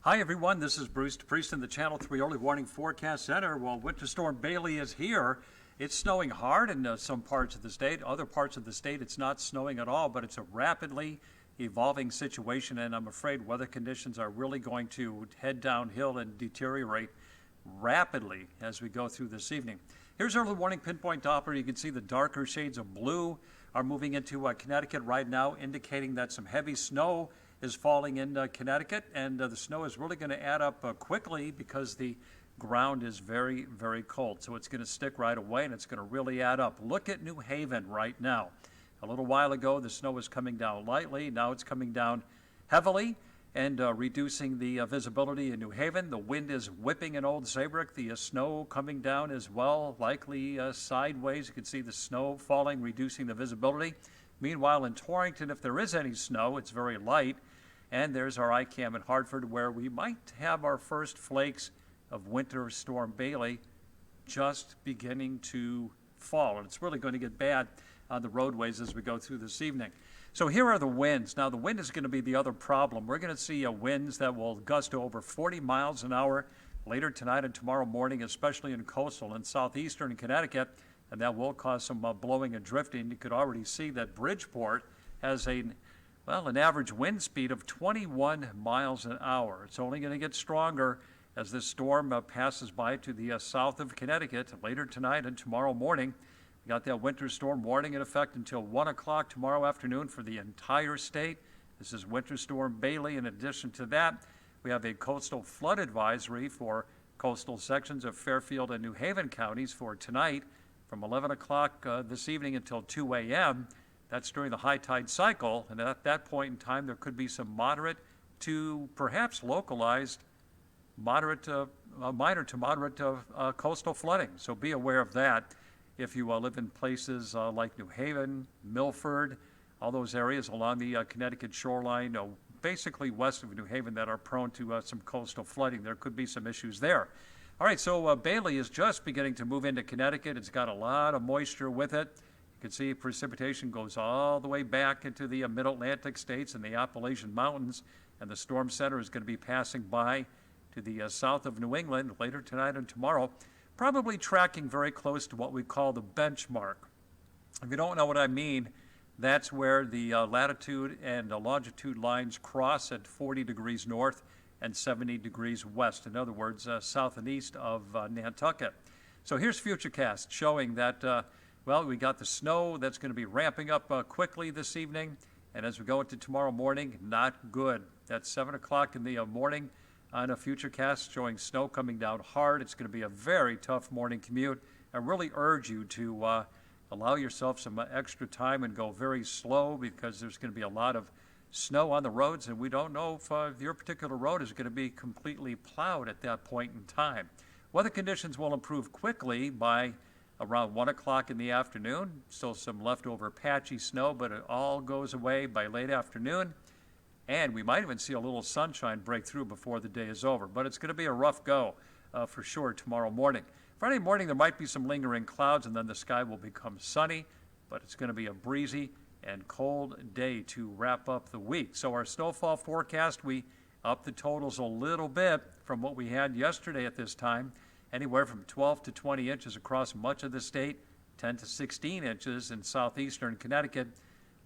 Hi everyone, this is Bruce DePriest in the Channel 3 Early Warning Forecast Center. Well, Winter Storm Bailey is here. It's snowing hard in some parts of the state. Other parts of the state it's not snowing at all, but it's a rapidly evolving situation, and I'm afraid weather conditions are really going to head downhill and deteriorate rapidly as we go through this evening. Here's early warning pinpoint Doppler. You can see the darker shades of blue are moving into Connecticut right now, indicating that some heavy snow is falling in Connecticut, and the snow is really going to add up quickly because the ground is very, very cold. So it's going to stick right away, and it's going to really add up. Look at New Haven right now. A little while ago, the snow was coming down lightly. Now it's coming down heavily and reducing the visibility in New Haven. The wind is whipping in Old Saybrook. The snow coming down as well, likely sideways. You can see the snow falling, reducing the visibility. Meanwhile, in Torrington, if there is any snow, it's very light. And there's our ICAM in Hartford, where we might have our first flakes of Winter Storm Bailey just beginning to fall. And it's really going to get bad on the roadways as we go through this evening. So here are the winds. Now, the wind is going to be the other problem. We're going to see winds that will gust to over 40 miles an hour later tonight and tomorrow morning, especially in coastal and southeastern Connecticut. And that will cause some blowing and drifting. You could already see that Bridgeport has an average wind speed of 21 miles an hour. It's only going to get stronger as this storm passes by to the south of Connecticut later tonight and tomorrow morning. We got that winter storm warning in effect until 1 o'clock tomorrow afternoon for the entire state. This is Winter Storm Bailey. In addition to that, we have a coastal flood advisory for coastal sections of Fairfield and New Haven counties for tonight from 11 o'clock this evening until 2 a.m. That's during the high tide cycle, and at that point in time, there could be some moderate to perhaps localized minor to moderate coastal flooding. So be aware of that if you live in places like New Haven, Milford, all those areas along the Connecticut shoreline, basically west of New Haven, that are prone to some coastal flooding. There could be some issues there. All right, so Bailey is just beginning to move into Connecticut. It's got a lot of moisture with it. You can see precipitation goes all the way back into the mid-Atlantic states and the Appalachian Mountains, and the storm center is going to be passing by to the south of New England later tonight and tomorrow, probably tracking very close to what we call the benchmark. If you don't know what I mean, that's where the latitude and longitude lines cross at 40 degrees north and 70 degrees west. In other words, south and east of Nantucket. So here's Futurecast showing that, we got the snow that's going to be ramping up quickly this evening. And as we go into tomorrow morning, not good. That's 7 o'clock in the morning on a Futurecast showing snow coming down hard. It's going to be a very tough morning commute. I really urge you to allow yourself some extra time and go very slow, because there's going to be a lot of snow on the roads, and we don't know if your particular road is going to be completely plowed at that point in time. Weather conditions will improve quickly by around 1 o'clock in the afternoon. Still some leftover patchy snow, but it all goes away by late afternoon, and we might even see a little sunshine break through before the day is over. But it's going to be a rough go for sure tomorrow morning. Friday morning, there might be some lingering clouds, and then the sky will become sunny, but it's going to be a breezy and cold day to wrap up the week. So our snowfall forecast, we upped the totals a little bit from what we had yesterday at this time, anywhere from 12 to 20 inches across much of the state, 10 to 16 inches in southeastern Connecticut,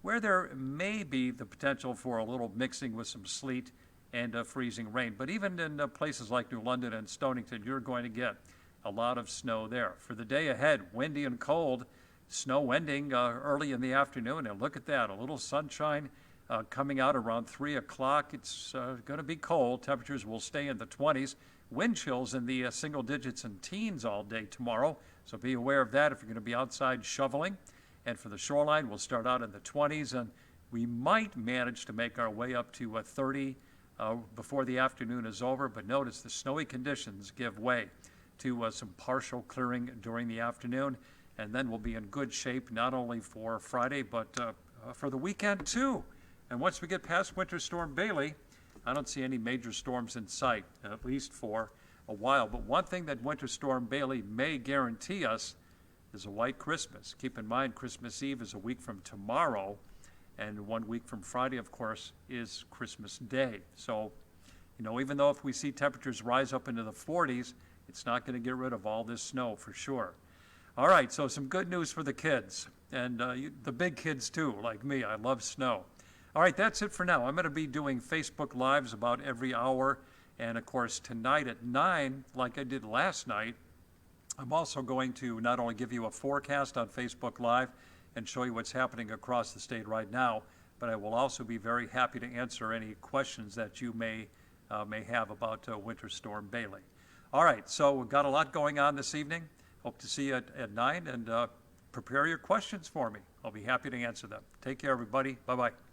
where there may be the potential for a little mixing with some sleet and freezing rain. But even in places like New London and Stonington, you're going to get a lot of snow there. For the day ahead, windy and cold, snow ending early in the afternoon, and look at that, a little sunshine coming out around 3 o'clock. It's going to be cold. Temperatures will stay in the 20s. Wind chills in the single digits and teens all day tomorrow, so be aware of that if you're going to be outside shoveling. And for the shoreline, we'll start out in the 20s, and we might manage to make our way up to 30 before the afternoon is over. But notice the snowy conditions give way to some partial clearing during the afternoon, and then we'll be in good shape not only for Friday but for the weekend too. And once we get past Winter Storm Bailey, I don't see any major storms in sight, at least for a while. But one thing that Winter Storm Bailey may guarantee us is a white Christmas. Keep in mind, Christmas Eve is a week from tomorrow, and 1 week from Friday, of course, is Christmas Day. So You know, even though if we see temperatures rise up into the 40s, it's not going to get rid of all this snow for sure. All right, so some good news for the kids, and the big kids too, like me. I love snow. All right, that's it for now. I'm going to be doing Facebook Lives about every hour, and of course tonight at 9, like I did last night, I'm also going to not only give you a forecast on Facebook Live and show you what's happening across the state right now, but I will also be very happy to answer any questions that you may have about Winter Storm Bailey. All right, so we've got a lot going on this evening. Hope to see you at 9, and prepare your questions for me. I'll be happy to answer them. Take care, everybody. Bye-bye.